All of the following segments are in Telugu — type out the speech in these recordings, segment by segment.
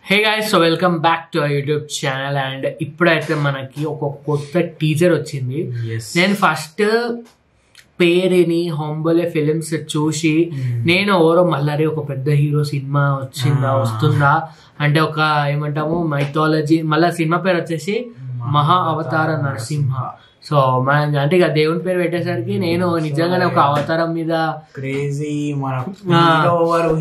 Hey guys, so welcome back to our YouTube channel. And ఇప్పుడైతే మనకి ఒక కొత్త టీజర్ వచ్చింది. నేను ఫస్ట్ పేరుని హంబోలే ఫిలిమ్స్ చూసి నేను ఎవరో మళ్ళీ ఒక పెద్ద హీరో సినిమా వస్తుందా అంటే ఒక ఏమంటాము మైథాలజీ, మళ్ళీ సినిమా పేరు వచ్చేసి మహా అవతార నరసింహ. సో మన అంటే ఇక దేవుని పేరు పెట్టేసరికి నేను నిజంగానే ఒక అవతారం మీద క్రేజీ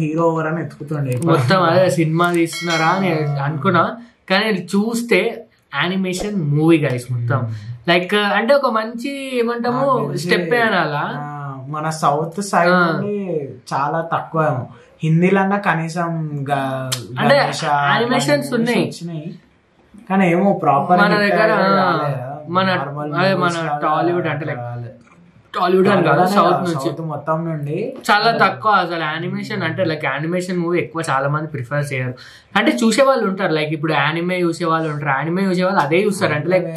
హీరో ఓవర్ అని ఎత్తుకుతుండే మొత్తం అదే సినిమా తీస్తున్నారా అని అనుకున్నా. కానీ చూస్తే యానిమేషన్ మూవీ గైస్ మొత్తం లైక్ అంటే ఒక మంచి ఏమంటాము స్టెప్ అనాలా. మన సౌత్ సైడ్ నుండి చాలా తక్కువ, హిందీలంగా కనీసం అంటే యానిమేషన్స్ ఉన్నాయి కానీ ఏమో ప్రాపర్ మన దగ్గర మన టాలీవుడ్ అంటే లైక్ టాలీవుడ్ అని కాదు, సౌత్ నుంచి మొత్తం నుండి చాలా తక్కువ అసలు యానిమేషన్. అంటే లైక్ యానిమేషన్ మూవీ ఎక్కువ చాలా మంది ప్రిఫర్ చేయరు. అంటే చూసే వాళ్ళు ఉంటారు, లైక్ ఇప్పుడు యానిమే చూసే వాళ్ళు ఉంటారు, యానిమే చూసే వాళ్ళు అదే చూస్తారు, అంటే లైక్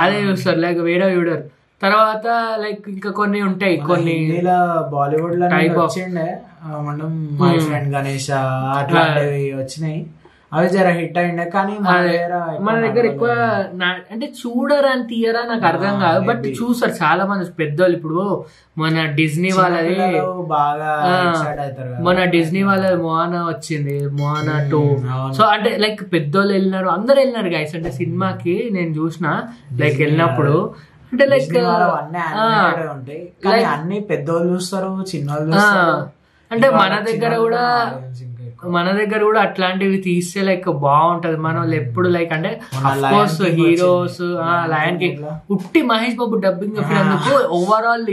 అదే చూస్తారు, లైక్ వేరే చూడరు. తర్వాత లైక్ ఇంకా కొన్ని ఉంటాయి, కొన్ని బాలీవుడ్ లో టైప్ వచ్చిండే మనం మై ఫ్రెండ్ గణేష్ అట్లాంటివి వచ్చినాయి, అవి జర హిట్ అయిండే. కానీ మన దగ్గర ఎక్కువ అంటే చూడరా అని తీయరా నాకు అర్థం కాదు, బట్ చూస్తారు చాలా మంది పెద్దోళ్ళు. ఇప్పుడు మన డిజ్నీ వాళ్ళది బాగా మన డిజ్నీ వాళ్ళది మోనా వచ్చింది, మోనా 2. సో అంటే లైక్ పెద్దోళ్ళు వెళ్ళినారు, అందరు వెళ్ళినారు గైస్. అంటే సినిమాకి నేను చూసిన లైక్ వెళ్ళినప్పుడు అంటే లైక్ అన్ని పెద్దోళ్ళు చూస్తారు, చిన్నోళ్ళు చూస్తారు. అంటే మన దగ్గర కూడా అట్లాంటివి తీస్తే లైక్ బాగుంటది. మన వాళ్ళు ఎప్పుడు లైక్ అంటే అఫ్కోర్స్ హీరోస్ లయన్ కి ఉట్టి మహేష్ బాబు డబ్బింగ్ చెప్పినందుకు ఓవరాల్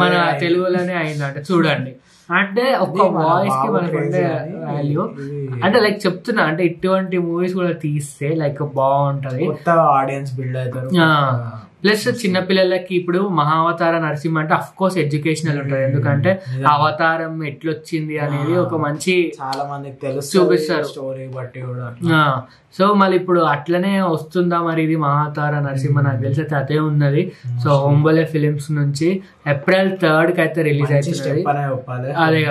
మన తెలుగులోనే అయిందంటే చూడండి. అంటే ఒక్క వాయిస్ కి మనకు ఉండే వాల్యూ అంటే లైక్ చెప్తున్నా, అంటే ఇటువంటి మూవీస్ కూడా తీస్తే లైక్ బాగుంటది, ఆడియన్స్ బిల్డ్ అవుతారు. ప్లస్ చిన్నపిల్లలకి ఇప్పుడు మహావతార నరసింహ అంటే అఫ్ కోర్స్ ఎడ్యుకేషనల్ ఉంటది, ఎందుకంటే అవతారం ఎట్లొచ్చింది అనేది ఒక మంచి చాలా మందికి తెలుసు, చూపిస్తారు స్టోరీ బట్టి కూడా. సో మళ్ళీ ఇప్పుడు అట్లనే వస్తుందా మరి ఇది మహావతార నరసింహ? నాకు తెలిసి అదే ఉన్నది. సో హంబోలే ఫిలిమ్స్ నుంచి April 3rd కి అయితే రిలీజ్ అవుతుంది. అదే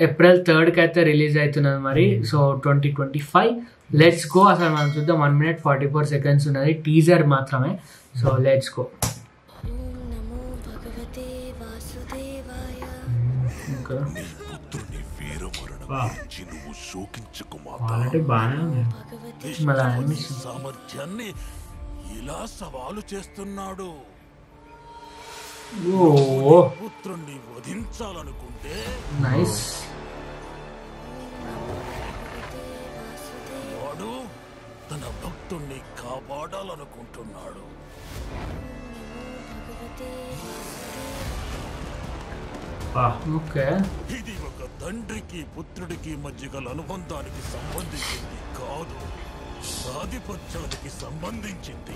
April 3rd కి అయితే రిలీజ్ అవుతున్నది మరి. So 2025 let's go. అసలు మనం చూద్దాం, 1 minute 44 seconds ఉన్నది, టీజర్ మాత్రమే. So let's go. సామర్థ్యాన్ని ఇలా సవాలు చేస్తున్నాడు. పుత్రుణ్ణి వధించాలనుకుంటే నైస్, వాడు తన భక్తుణ్ణి కాపాడాలనుకుంటున్నాడు. ఇది ఒక తండ్రికి పుత్రుడికి మధ్య గల అనుబంధానికి సంబంధించింది కాదు, ఆధిపత్యానికి సంబంధించింది.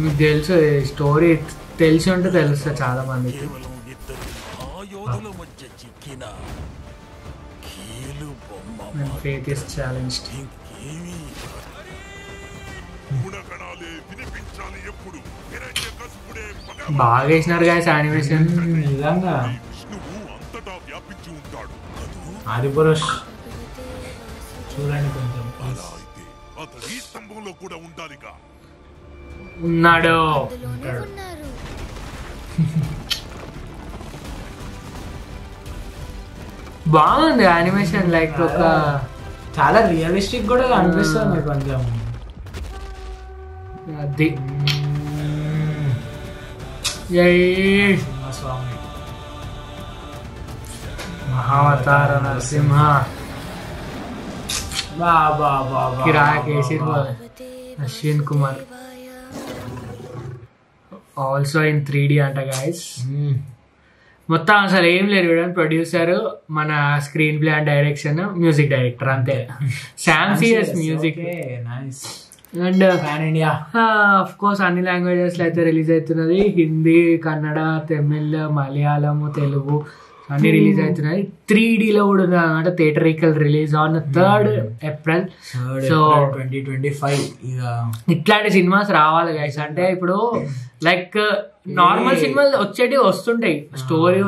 మీకు తెలుసు స్టోరీ, తెలిసి ఉంటే తెలుస్తా చాలా మంది. కేవలం ఇద్దరు మహాయోధుల మధ్య చిక్కిన కీలు బొమ్మ. Fate is challenged. ఇంకేమీ బాగా వేసినారు గాయస్ యానిమేషన్. నిజంగా ఆదిపురుష్ చూడండి, కొంచెం ఉన్నాడు. బాగుంది యానిమేషన్, లైక్ ఒక చాలా రియలిస్టిక్ కూడా అనిపిస్తుంది కొంచెం. అది స్వామి మహావతార నరసింహ కిరాక్ Ashwin Kumar also in 3D అంట గైస్. మొత్తం అసలు ఏం లేదు, ప్రొడ్యూసర్, మన screen play and direction, music director అంతే. Sam CS music. And India of course అన్ని లాంగ్వేజెస్ లో అయితే రిలీజ్ అవుతున్నది, హిందీ, కన్నడ, తమిళ్, మలయాళం, తెలుగు అన్ని రిలీజ్ అవుతున్నాయి. 3D లో కూడా ఉంది అనమాట. Theatrical release on 3rd April. So 2025 ఇట్లాంటి సినిమాస్ రావాలి గైస్. అంటే ఇప్పుడు లైక్ నార్మల్ సినిమాలు వచ్చేటివి వస్తుంటాయి, స్టోరీ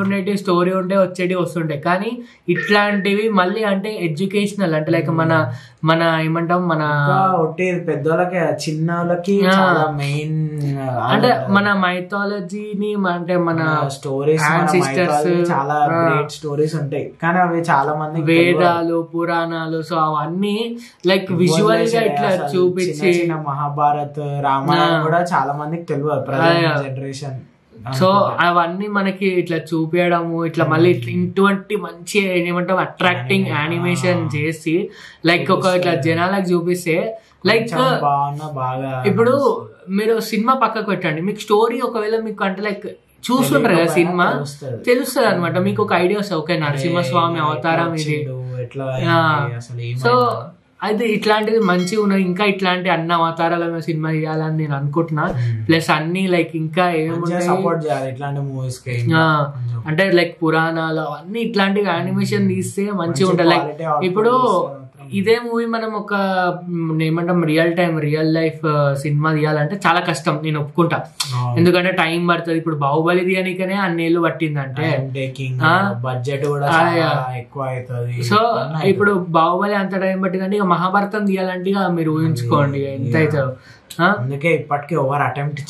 ఉంటే వచ్చేటివి వస్తుంటాయి, కానీ ఇట్లాంటివి మళ్ళీ అంటే ఎడ్యుకేషనల్, అంటే లైక్ మన ఏమంటాం, మన పెద్దోళ్ళకి చిన్న వాళ్ళకి మెయిన్ అంటే మన మైథాలజీని, అంటే మన స్టోరీస్ చాలా గ్రేట్ స్టోరీస్ ఉంటాయి, కానీ అవి చాలా మంది వేదాలు పురాణాలు, సో అవన్నీ లైక్ విజువల్ గా ఇట్లా చూపించి, మహాభారత్ రామాయణం కూడా చాలా మందికి తెలియదు జనరేషన్. సో అవన్నీ మనకి ఇట్లా చూపించడము, ఇట్లా మళ్ళీ ఇటువంటి మంచి ఏమంటాం అట్రాక్టింగ్ యానిమేషన్ చేసి లైక్ ఒక ఇట్లా జనాలకు చూపిస్తే, లైక్ ఇప్పుడు మీరు సినిమా పక్కకు పెట్టండి, మీకు స్టోరీ ఒకవేళ మీకు అంటే లైక్ చూస్తుంటారు కదా సినిమా, తెలుస్తుంది అనమాట, మీకు ఒక ఐడియా వస్తుంది, ఓకే నరసింహస్వామి అవతారం ఇది. సో అయితే ఇట్లాంటివి మంచిగా ఉన్నాయి, ఇంకా ఇట్లాంటి అన్ని అవతారాల సినిమా తీయాలని నేను అనుకుంటున్నా. ప్లస్ అన్ని లైక్ ఇంకా ఏముంటాయి సపోర్ట్ చేయాలి ఇట్లాంటి మూవీస్ కి, అంటే లైక్ పురాణాలు అన్ని ఇట్లాంటి యానిమేషన్ తీస్తే మంచిగా ఉంటుంది. లైక్ ఇప్పుడు ఇదే మూవీ మనం ఒక ఏమంటాం రియల్ లైఫ్ సినిమా తీయాలంటే చాలా కష్టం, నేను ఒప్పుకుంటా. ఎందుకంటే టైం పడుతుంది. ఇప్పుడు బాహుబలి తీయనికనే అన్నేళ్ళు పట్టిందంటే బడ్జెట్ కూడా ఎక్కువ అవుతుంది. సో ఇప్పుడు బాహుబలి అంత టైం పట్టిందంటే ఇక మహాభారతం తీయాలంటే ఇక మీరు ఊహించుకోండి ఎంత అవుతుందో. అందుకే ఇప్పటికీ ఓవర్ అటెంప్ట్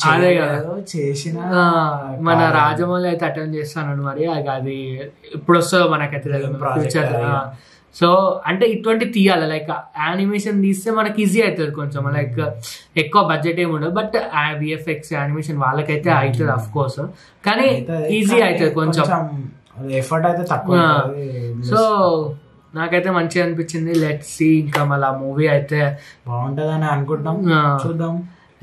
చేసిన మన రాజమౌళి అయితే అటెంప్ట్ చేస్తాను, మరి అది ఇప్పుడు వస్తుందో మనకైతే ఫ్యూచర్. సో అంటే ఇటువంటి తీయాలి, లైక్ యానిమేషన్ తీస్తే మనకి ఈజీ అవుతుంది కొంచెం, లైక్ ఎక్కువ బడ్జెట్ ఏమి ఉండదు, బట్ విఎఫ్ఎక్స్ యానిమేషన్ వాళ్ళకైతే అవుతుంది అఫ్ కోర్స్, కానీ ఈజీ అవుతుంది కొంచెం, ఎఫర్ట్ అయితే తక్కువ. సో నాకైతే మంచిగా అనిపించింది. లెట్స్ సీ, ఇంకా మళ్ళీ మూవీ అయితే బాగుంటుందని అనుకుంటున్నాం, చూద్దాం.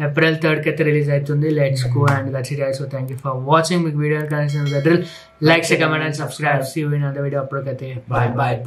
April 3rd అయితే రిలీజ్ అవుతుంది. Let's go and that's it guys. So thank you for watching. మీకు video connection like, share, comment and subscribe. See you in other video. అప్పటికైతే బాయ్.